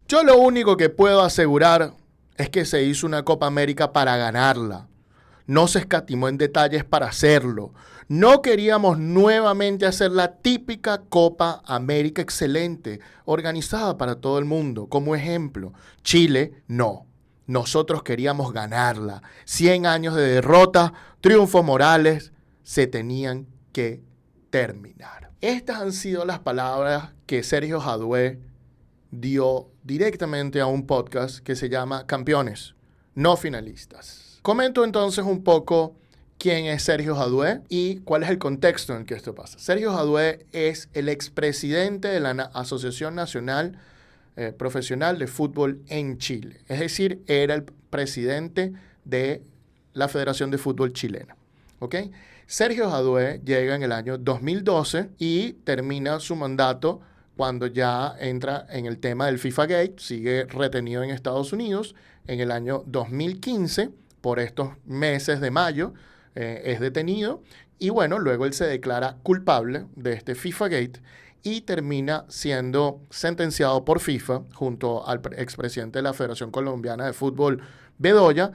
Yo lo único que puedo asegurar es que se hizo una Copa América para ganarla. No se escatimó en detalles para hacerlo. No queríamos nuevamente hacer la típica Copa América excelente, organizada para todo el mundo. Como ejemplo, Chile, no. Nosotros queríamos ganarla. 100 años de derrota, triunfos morales, se tenían que terminar. Estas han sido las palabras que Sergio Jadue dio directamente a un podcast que se llama Campeones, no finalistas. Comento entonces un poco quién es Sergio Jadue y cuál es el contexto en el que esto pasa. Sergio Jadue es el expresidente de la Asociación Nacional Profesional de Fútbol en Chile. Es decir, era el presidente de la Federación de Fútbol Chilena. ¿Ok? Sergio Jadue llega en el año 2012 y termina su mandato cuando ya entra en el tema del FIFA Gate, sigue retenido en Estados Unidos. En el año 2015, por estos meses de mayo, es detenido. Y bueno, luego él se declara culpable de este FIFA Gate y termina siendo sentenciado por FIFA, junto al expresidente de la Federación Colombiana de Fútbol, Bedoya,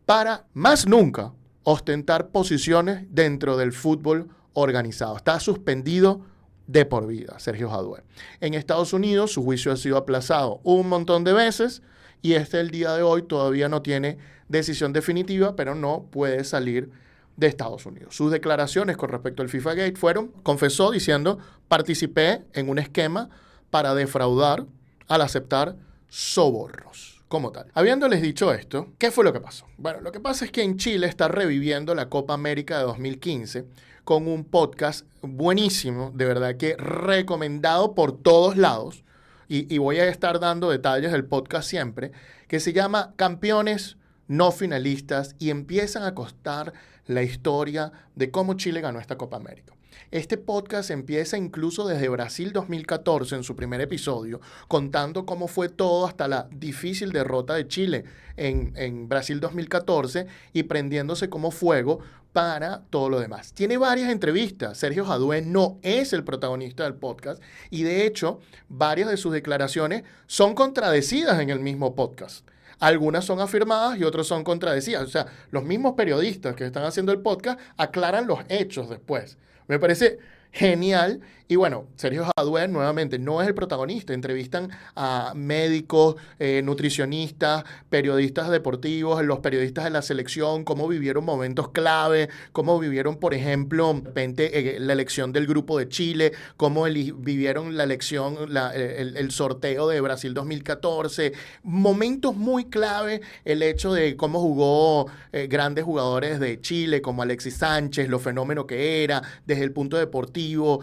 para más nunca ostentar posiciones dentro del fútbol organizado. Está suspendido de por vida, Sergio Jadue. En Estados Unidos su juicio ha sido aplazado un montón de veces y el día de hoy todavía no tiene decisión definitiva, pero no puede salir de Estados Unidos. Sus declaraciones con respecto al FIFA Gate confesó diciendo, participé en un esquema para defraudar al aceptar sobornos. Como tal. Habiéndoles dicho esto, ¿qué fue lo que pasó? Bueno, lo que pasa es que en Chile está reviviendo la Copa América de 2015 con un podcast buenísimo, de verdad que recomendado por todos lados, y voy a estar dando detalles del podcast siempre, que se llama Campeones no finalistas y empiezan a contar la historia de cómo Chile ganó esta Copa América. Este podcast empieza incluso desde Brasil 2014 en su primer episodio, contando cómo fue todo hasta la difícil derrota de Chile en Brasil 2014 y prendiéndose como fuego para todo lo demás. Tiene varias entrevistas. Sergio Jadue no es el protagonista del podcast y de hecho varias de sus declaraciones son contradecidas en el mismo podcast. Algunas son afirmadas y otras son contradecidas. O sea, los mismos periodistas que están haciendo el podcast aclaran los hechos después. Me parece genial. Y bueno, Sergio Jadue nuevamente no es el protagonista. Entrevistan a médicos, nutricionistas, periodistas deportivos, los periodistas de la selección, cómo vivieron momentos clave, cómo vivieron, por ejemplo, la elección del Grupo de Chile, cómo vivieron la elección, el sorteo de Brasil 2014. Momentos muy clave, el hecho de cómo jugó grandes jugadores de Chile, como Alexis Sánchez, lo fenómeno que era, desde el punto deportivo,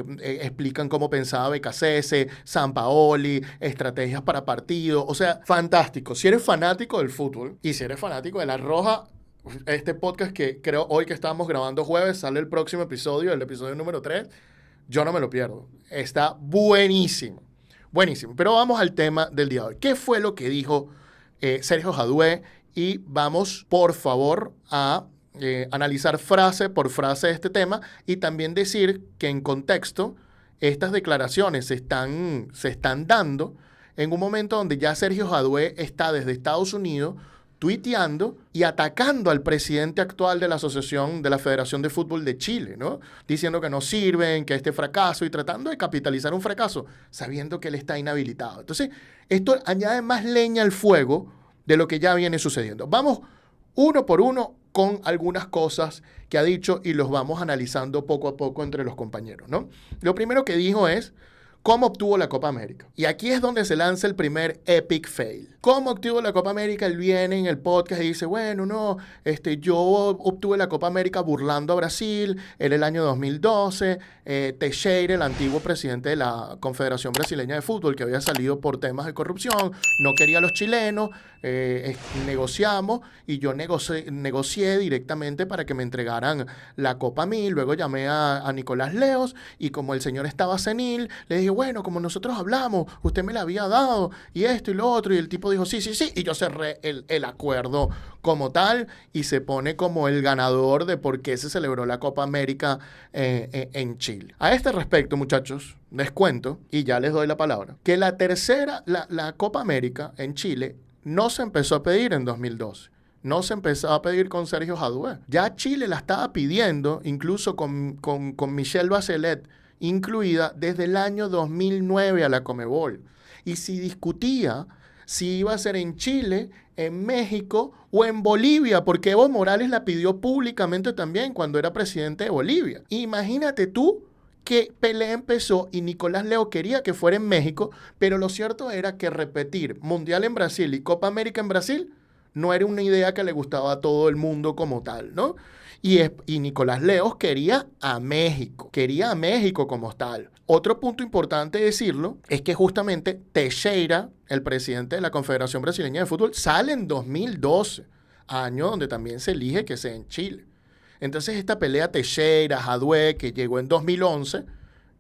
explican cómo pensaba Becasese, Sampaoli, estrategias para partidos. O sea, fantástico. Si eres fanático del fútbol y si eres fanático de La Roja, este podcast que creo hoy que estamos grabando jueves, sale el próximo episodio, el episodio número 3, yo no me lo pierdo. Está buenísimo. Buenísimo. Pero vamos al tema del día de hoy. ¿Qué fue lo que dijo Sergio Jadue? Y vamos, por favor, a analizar frase por frase este tema y también decir que en contexto estas declaraciones se están dando en un momento donde ya Sergio Jadue está desde Estados Unidos tuiteando y atacando al presidente actual de la Asociación de la Federación de Fútbol de Chile, ¿no? Diciendo que no sirven, que este fracaso y tratando de capitalizar un fracaso, sabiendo que él está inhabilitado. Entonces, esto añade más leña al fuego de lo que ya viene sucediendo. Vamos uno por uno con algunas cosas que ha dicho y los vamos analizando poco a poco entre los compañeros, ¿no? Lo primero que dijo es cómo obtuvo la Copa América. Y aquí es donde se lanza el primer epic fail. ¿Cómo obtuvo la Copa América? Él viene en el podcast y dice, bueno, no, yo obtuve la Copa América burlando a Brasil en el año 2012. Teixeira, el antiguo presidente de la Confederación Brasileña de Fútbol, que había salido por temas de corrupción, no quería a los chilenos, negociamos y yo negocié directamente para que me entregaran la Copa a mí. Luego llamé a Nicolás Leos y como el señor estaba senil, le dije, dije, bueno, como nosotros hablamos, usted me la había dado, y esto y lo otro, y el tipo dijo, sí, sí, sí, y yo cerré el acuerdo como tal, y se pone como el ganador de por qué se celebró la Copa América en Chile. A este respecto, muchachos, les cuento, y ya les doy la palabra, que la Copa América en Chile no se empezó a pedir en 2012. No se empezó a pedir con Sergio Jadue. Ya Chile la estaba pidiendo, incluso con Michelle Bachelet incluida, desde el año 2009 a la Conmebol. Y se discutía si iba a ser en Chile, en México o en Bolivia, porque Evo Morales la pidió públicamente también cuando era presidente de Bolivia. Imagínate tú que Pelé empezó y Nicolás Leo quería que fuera en México, pero lo cierto era que repetir Mundial en Brasil y Copa América en Brasil no era una idea que le gustaba a todo el mundo como tal, ¿no? Y Nicolás Leos quería a México como tal. Otro punto importante decirlo es que justamente Teixeira, el presidente de la Confederación Brasileña de Fútbol, sale en 2012, año donde también se elige que sea en Chile. Entonces esta pelea Teixeira-Jadue, que llegó en 2011,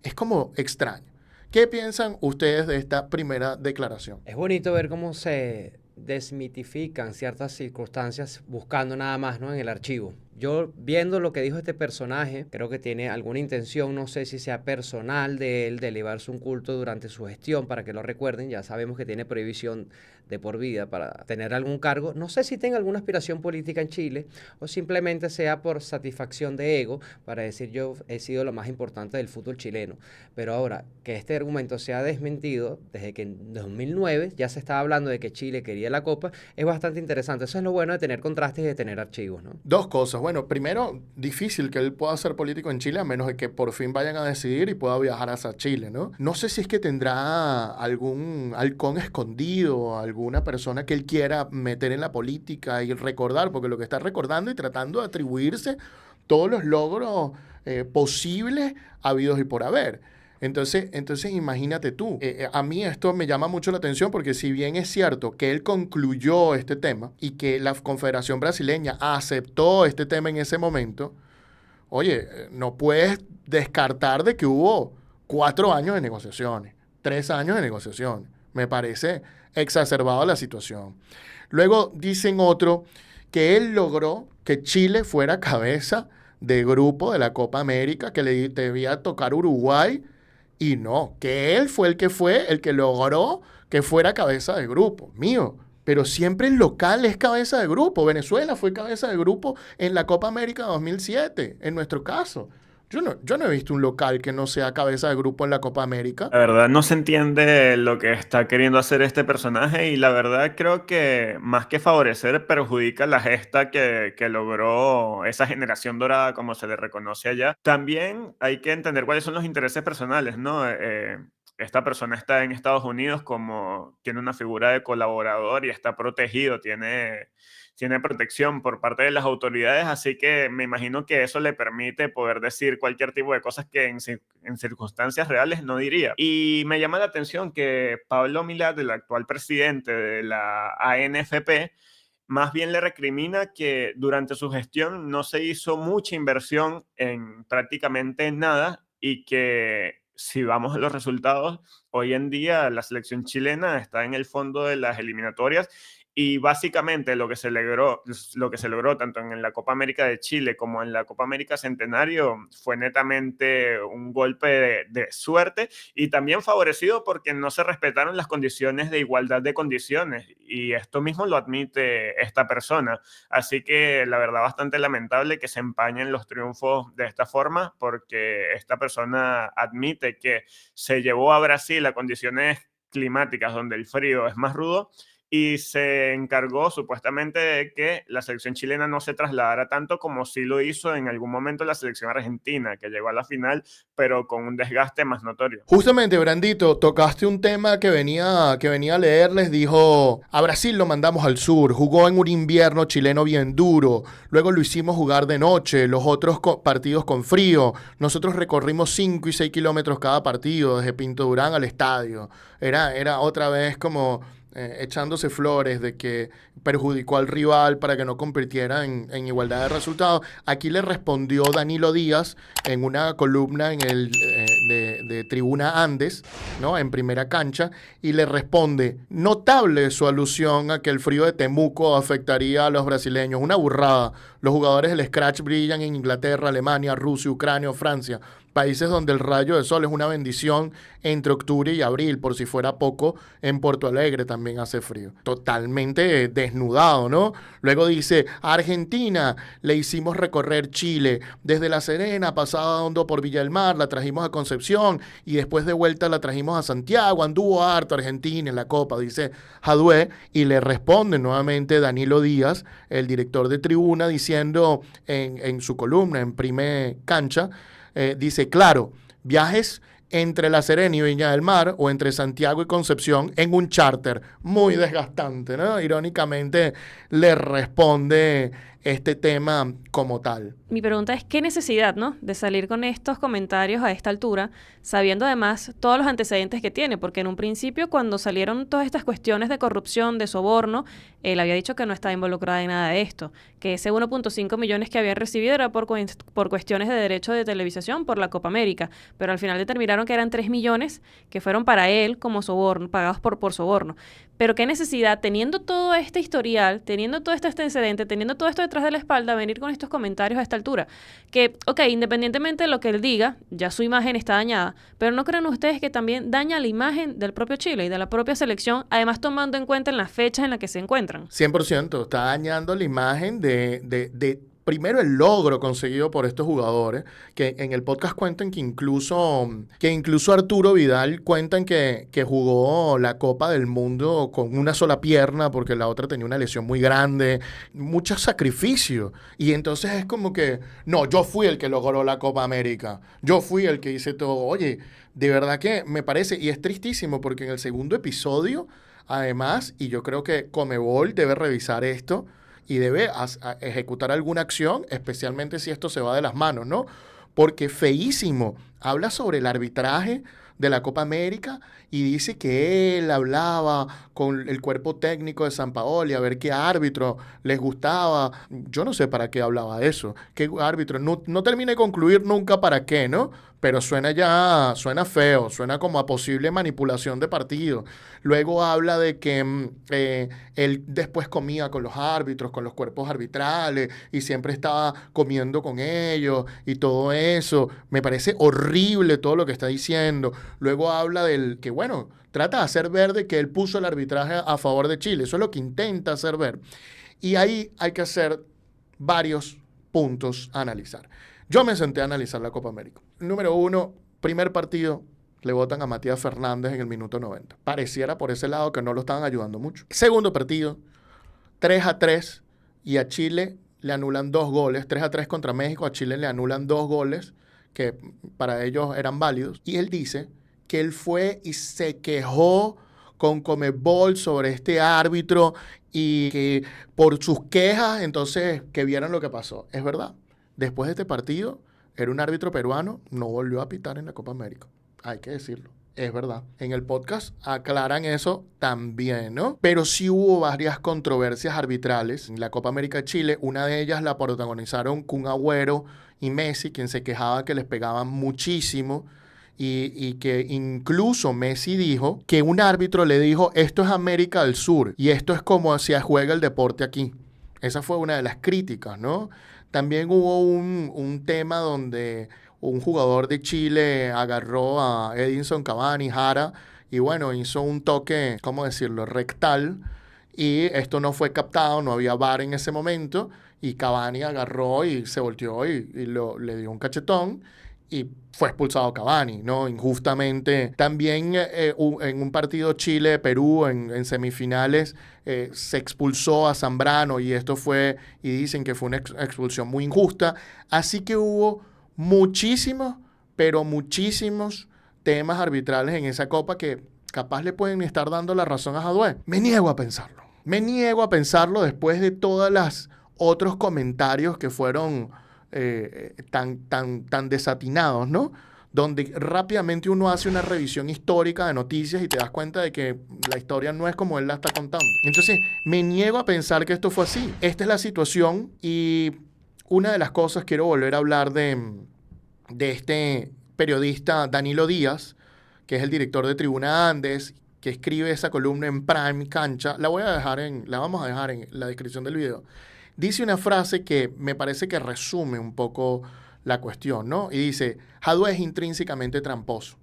es como extraño. ¿Qué piensan ustedes de esta primera declaración? Es bonito ver cómo se desmitifican ciertas circunstancias buscando nada más, ¿no?, en el archivo. Yo, viendo lo que dijo este personaje, creo que tiene alguna intención, no sé si sea personal de él, de elevarse un culto durante su gestión para que lo recuerden. Ya sabemos que tiene prohibición de por vida para tener algún cargo. No sé si tenga alguna aspiración política en Chile o simplemente sea por satisfacción de ego para decir yo he sido lo más importante del fútbol chileno. Pero ahora, que este argumento sea desmentido desde que en 2009 ya se estaba hablando de que Chile quería la Copa, es bastante interesante. Eso es lo bueno de tener contrastes y de tener archivos, ¿no? Dos cosas. Bueno, primero, difícil que él pueda ser político en Chile a menos de que por fin vayan a decidir y pueda viajar hacia Chile, ¿no? No sé si es que tendrá algún halcón escondido, alguna persona que él quiera meter en la política y recordar, porque lo que está recordando y tratando de atribuirse todos los logros posibles habidos y por haber. Entonces imagínate tú, a mí esto me llama mucho la atención porque si bien es cierto que él concluyó este tema y que la Confederación Brasileña aceptó este tema en ese momento, oye, no puedes descartar de que hubo 4 años de negociaciones, 3 años de negociaciones. Me parece exacerbada la situación. Luego dicen otro que él logró que Chile fuera cabeza de grupo de la Copa América, que le debía tocar Uruguay. Y no, que él fue el que logró que fuera cabeza de grupo. Mío, pero siempre el local es cabeza de grupo. Venezuela fue cabeza de grupo en la Copa América 2007, en nuestro caso. Yo no he visto un local que no sea cabeza de grupo en la Copa América. La verdad no se entiende lo que está queriendo hacer este personaje y la verdad creo que más que favorecer perjudica la gesta que logró esa generación dorada como se le reconoce allá. También hay que entender cuáles son los intereses personales, ¿no? Esta persona está en Estados Unidos como tiene una figura de colaborador y está protegido, tiene protección por parte de las autoridades, así que me imagino que eso le permite poder decir cualquier tipo de cosas que en circunstancias reales no diría. Y me llama la atención que Pablo Milad, el actual presidente de la ANFP, más bien le recrimina que durante su gestión no se hizo mucha inversión en prácticamente nada y que si vamos a los resultados, hoy en día la selección chilena está en el fondo de las eliminatorias y básicamente lo que se logró tanto en la Copa América de Chile como en la Copa América Centenario fue netamente un golpe de suerte y también favorecido porque no se respetaron las condiciones de igualdad de condiciones y esto mismo lo admite esta persona. Así que la verdad bastante lamentable que se empañen los triunfos de esta forma porque esta persona admite que se llevó a Brasil a condiciones climáticas donde el frío es más rudo y se encargó supuestamente de que la selección chilena no se trasladara tanto como sí lo hizo en algún momento la selección argentina, que llegó a la final, pero con un desgaste más notorio. Justamente, Brandito, tocaste un tema que venía a leerles. Dijo, a Brasil lo mandamos al sur, jugó en un invierno chileno bien duro, luego lo hicimos jugar de noche, los otros partidos con frío, nosotros recorrimos 5 y 6 kilómetros cada partido, desde Pinto Durán al estadio. Era otra vez como echándose flores de que perjudicó al rival para que no compitiera en igualdad de resultados. Aquí le respondió Danilo Díaz en una columna de Tribuna Andes, ¿no? En Primera Cancha, y le responde: notable su alusión a que el frío de Temuco afectaría a los brasileños. Una burrada. Los jugadores del Scratch brillan en Inglaterra, Alemania, Rusia, Ucrania o Francia. Países donde el rayo de sol es una bendición entre octubre y abril. Por si fuera poco, en Porto Alegre también hace frío. Totalmente desnudado, ¿no? Luego dice: a Argentina le hicimos recorrer Chile. Desde La Serena, pasada Hondo por Villa del Mar, la trajimos a Concepción y después de vuelta la trajimos a Santiago. Anduvo harto Argentina en la Copa, dice Jadue. Y le responde nuevamente Danilo Díaz, el director de Tribuna, diciendo en su columna en Primer Cancha, dice: claro, viajes entre La Serena y Viña del Mar o entre Santiago y Concepción en un charter. Muy desgastante, ¿no? Irónicamente le responde este tema como tal. Mi pregunta es, ¿qué necesidad, ¿no?, de salir con estos comentarios a esta altura, sabiendo además todos los antecedentes que tiene? Porque en un principio, cuando salieron todas estas cuestiones de corrupción, de soborno, él había dicho que no estaba involucrada en nada de esto, que ese 1.5 millones que había recibido era por cuestiones de derecho de televisación, por la Copa América, pero al final determinaron que eran 3 millones que fueron para él como soborno, pagados por soborno. Pero qué necesidad, teniendo todo este historial, teniendo todo este antecedente, teniendo todo esto detrás de la espalda, venir con estos comentarios a esta altura. Que, ok, independientemente de lo que él diga, ya su imagen está dañada, pero ¿no creen ustedes que también daña la imagen del propio Chile y de la propia selección, además tomando en cuenta en las fechas en las que se encuentran? 100%, está dañando la imagen de primero el logro conseguido por estos jugadores, que en el podcast cuentan que incluso Arturo Vidal cuentan que jugó la Copa del Mundo con una sola pierna porque la otra tenía una lesión muy grande, mucho sacrificio. Y entonces es como que, no, yo fui el que logró la Copa América, yo fui el que hice todo. Oye, de verdad que me parece, y es tristísimo porque en el segundo episodio, además, y yo creo que Conmebol debe revisar esto, y debe ejecutar alguna acción, especialmente si esto se va de las manos, ¿no? Porque feísimo. Habla sobre el arbitraje de la Copa América y dice que él hablaba con el cuerpo técnico de Sampaoli a ver qué árbitro les gustaba. Yo no sé para qué hablaba eso. ¿Qué árbitro? No termine de concluir nunca para qué, ¿no? Pero suena feo, suena como a posible manipulación de partido. Luego habla de que él después comía con los árbitros, con los cuerpos arbitrales, y siempre estaba comiendo con ellos y todo eso. Me parece horrible todo lo que está diciendo. Luego habla del que, bueno, trata de hacer ver de que él puso el arbitraje a favor de Chile. Eso es lo que intenta hacer ver. Y ahí hay que hacer varios puntos a analizar. Yo me senté a analizar la Copa América. Número 1, primer partido, le votan a Matías Fernández en el minuto 90. Pareciera por ese lado que no lo estaban ayudando mucho. Segundo partido, 3-3, y a Chile le anulan 2 goles. 3-3 contra México, a Chile le anulan 2 goles que para ellos eran válidos. Y él dice que él fue y se quejó con Conmebol sobre este árbitro y que por sus quejas, entonces, que vieran lo que pasó. Es verdad. Después de este partido, era un árbitro peruano, no volvió a pitar en la Copa América. Hay que decirlo. Es verdad. En el podcast aclaran eso también, ¿no? Pero sí hubo varias controversias arbitrales en la Copa América de Chile. Una de ellas la protagonizaron Kun Agüero y Messi, quien se quejaba que les pegaban muchísimo. Y que incluso Messi dijo que un árbitro le dijo: esto es América del Sur y esto es como se juega el deporte aquí. Esa fue una de las críticas, ¿no? También hubo un tema donde un jugador de Chile agarró a Edinson Cavani, Jara, y bueno, hizo un toque, ¿cómo decirlo?, rectal, y esto no fue captado, no había VAR en ese momento, y Cavani agarró y se volteó y le dio un cachetón, y fue expulsado Cavani, ¿no? Injustamente. También en un partido Chile-Perú, en semifinales, se expulsó a Zambrano y dicen que fue una expulsión muy injusta. Así que hubo muchísimos, pero muchísimos temas arbitrales en esa Copa que capaz le pueden estar dando la razón a Jadue. Me niego a pensarlo. Me niego a pensarlo después de todas las otros comentarios que fueron tan desatinados, ¿no? donde rápidamente uno hace una revisión histórica de noticias y te das cuenta de que la historia no es como él la está contando. Entonces, me niego a pensar que esto fue así. Esta es la situación y una de las cosas, quiero volver a hablar de este periodista Danilo Díaz, que es el director de Tribuna Andes, que escribe esa columna en Prime Cancha. La vamos a dejar en la descripción del video. Dice una frase que me parece que resume un poco la cuestión, ¿no? Y dice, Jadwe es intrínsecamente tramposo.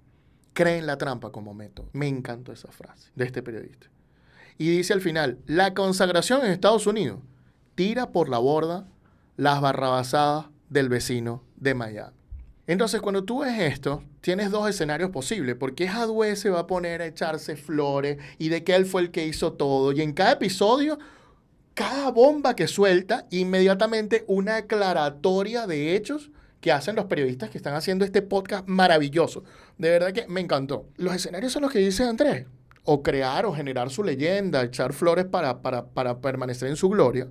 Cree en la trampa como método. Me encantó esa frase de este periodista. Y dice al final, la consagración en Estados Unidos tira por la borda las barrabasadas del vecino de Miami. Entonces, cuando tú ves esto, tienes dos escenarios posibles. Porque Jadwe se va a poner a echarse flores y de que él fue el que hizo todo. Y en cada episodio, cada bomba que suelta, inmediatamente una aclaratoria de hechos que hacen los periodistas que están haciendo este podcast maravilloso. De verdad que me encantó. Los escenarios son los que dice Andrés. O crear o generar su leyenda, echar flores para permanecer en su gloria.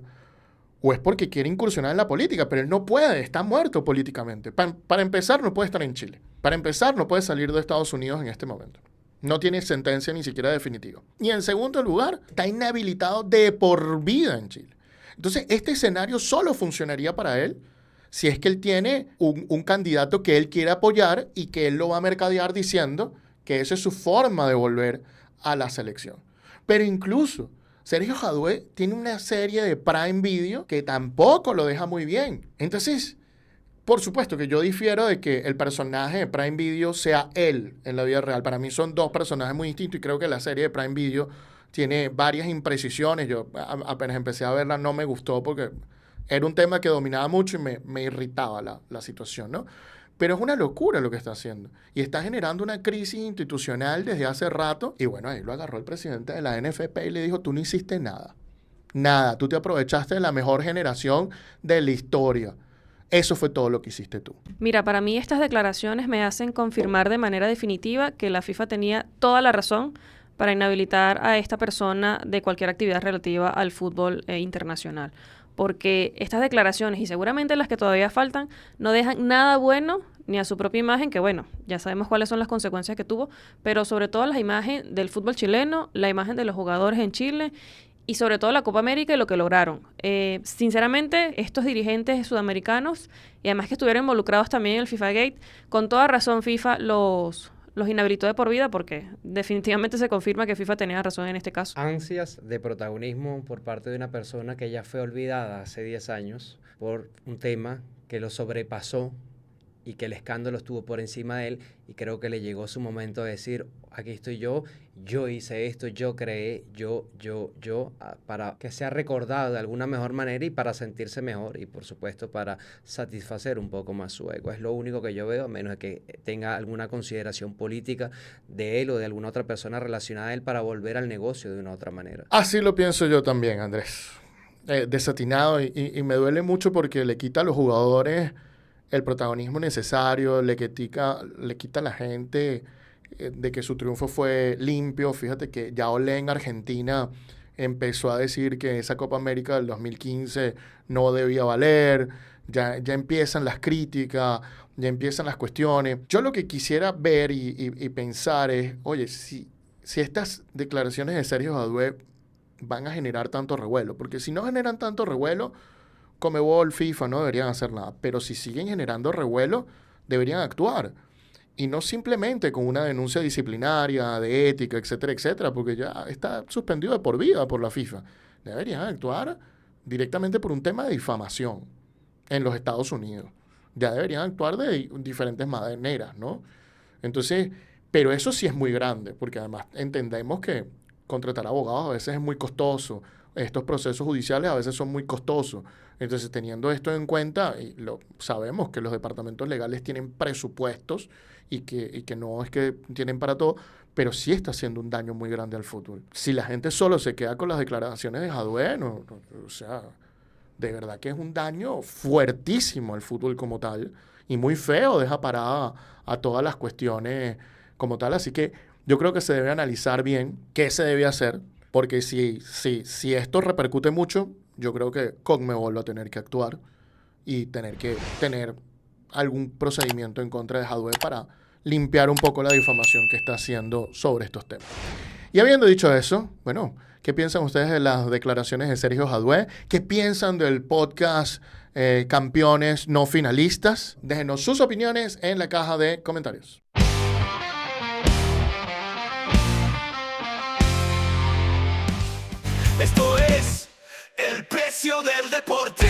O es porque quiere incursionar en la política, pero él no puede, está muerto políticamente. Para empezar, no puede estar en Chile. Para empezar, no puede salir de Estados Unidos en este momento. No tiene sentencia ni siquiera definitiva. Y en segundo lugar, está inhabilitado de por vida en Chile. Entonces, este escenario solo funcionaría para él si es que él tiene un candidato que él quiere apoyar y que él lo va a mercadear diciendo que esa es su forma de volver a la selección. Pero incluso Sergio Jadwe tiene una serie de Prime Video que tampoco lo deja muy bien. Entonces, por supuesto que yo difiero de que el personaje de Prime Video sea él en la vida real. Para mí son dos personajes muy distintos y creo que la serie de Prime Video tiene varias imprecisiones. Yo apenas empecé a verla no me gustó porque era un tema que dominaba mucho y me irritaba la situación, ¿no? Pero es una locura lo que está haciendo. Y está generando una crisis institucional desde hace rato. Y bueno, ahí lo agarró el presidente de la NFP y le dijo, tú no hiciste nada. Nada. Tú te aprovechaste de la mejor generación de la historia. Eso fue todo lo que hiciste tú. Mira, para mí estas declaraciones me hacen confirmar de manera definitiva que la FIFA tenía toda la razón para inhabilitar a esta persona de cualquier actividad relativa al fútbol internacional. Porque estas declaraciones, y seguramente las que todavía faltan, no dejan nada bueno ni a su propia imagen, que bueno, ya sabemos cuáles son las consecuencias que tuvo, pero sobre todo la imagen del fútbol chileno, la imagen de los jugadores en Chile y sobre todo la Copa América y lo que lograron. Sinceramente, estos dirigentes sudamericanos, y además que estuvieron involucrados también en el FIFA Gate, con toda razón FIFA los inhabilitó de por vida porque definitivamente se confirma que FIFA tenía razón en este caso. Ansias de protagonismo por parte de una persona que ya fue olvidada hace 10 años por un tema que lo sobrepasó y que el escándalo estuvo por encima de él, y creo que le llegó su momento de decir, aquí estoy yo hice esto, yo creé, para que sea recordado de alguna mejor manera y para sentirse mejor y por supuesto para satisfacer un poco más su ego. Es lo único que yo veo, a menos de que tenga alguna consideración política de él o de alguna otra persona relacionada a él para volver al negocio de una otra manera. Así lo pienso yo también, Andrés. Desatinado y me duele mucho porque le quita a los jugadores el protagonismo necesario, le quita a la gente de que su triunfo fue limpio. Fíjate que ya Olé en Argentina empezó a decir que esa Copa América del 2015 no debía valer, ya empiezan las críticas, ya empiezan las cuestiones. Yo lo que quisiera ver y pensar es, oye, si estas declaraciones de Sergio Jadwe van a generar tanto revuelo, porque si no generan tanto revuelo, Conmebol, FIFA no deberían hacer nada, pero si siguen generando revuelo, deberían actuar. Y no simplemente con una denuncia disciplinaria, de ética, etcétera, etcétera, porque ya está suspendido de por vida por la FIFA. Deberían actuar directamente por un tema de difamación en los Estados Unidos. Ya deberían actuar de diferentes maneras, ¿no? Entonces, pero eso sí es muy grande, porque además entendemos que contratar abogados a veces es muy costoso. Estos procesos judiciales a veces son muy costosos. Entonces, teniendo esto en cuenta, sabemos que los departamentos legales tienen presupuestos y que no es que tienen para todo, pero sí está haciendo un daño muy grande al fútbol. Si la gente solo se queda con las declaraciones de Jadwe, o sea, de verdad que es un daño fuertísimo al fútbol como tal y muy feo, deja parada a todas las cuestiones como tal. Así que yo creo que se debe analizar bien qué se debe hacer, porque si esto repercute mucho, yo creo que Conmebol va a tener que actuar y tener que tener algún procedimiento en contra de Jadwe para limpiar un poco la difamación que está haciendo sobre estos temas. Y habiendo dicho eso, bueno, ¿qué piensan ustedes de las declaraciones de Sergio Jadue? ¿Qué piensan del podcast Campeones No Finalistas? Déjenos sus opiniones en la caja de comentarios. Esto es el precio del deporte.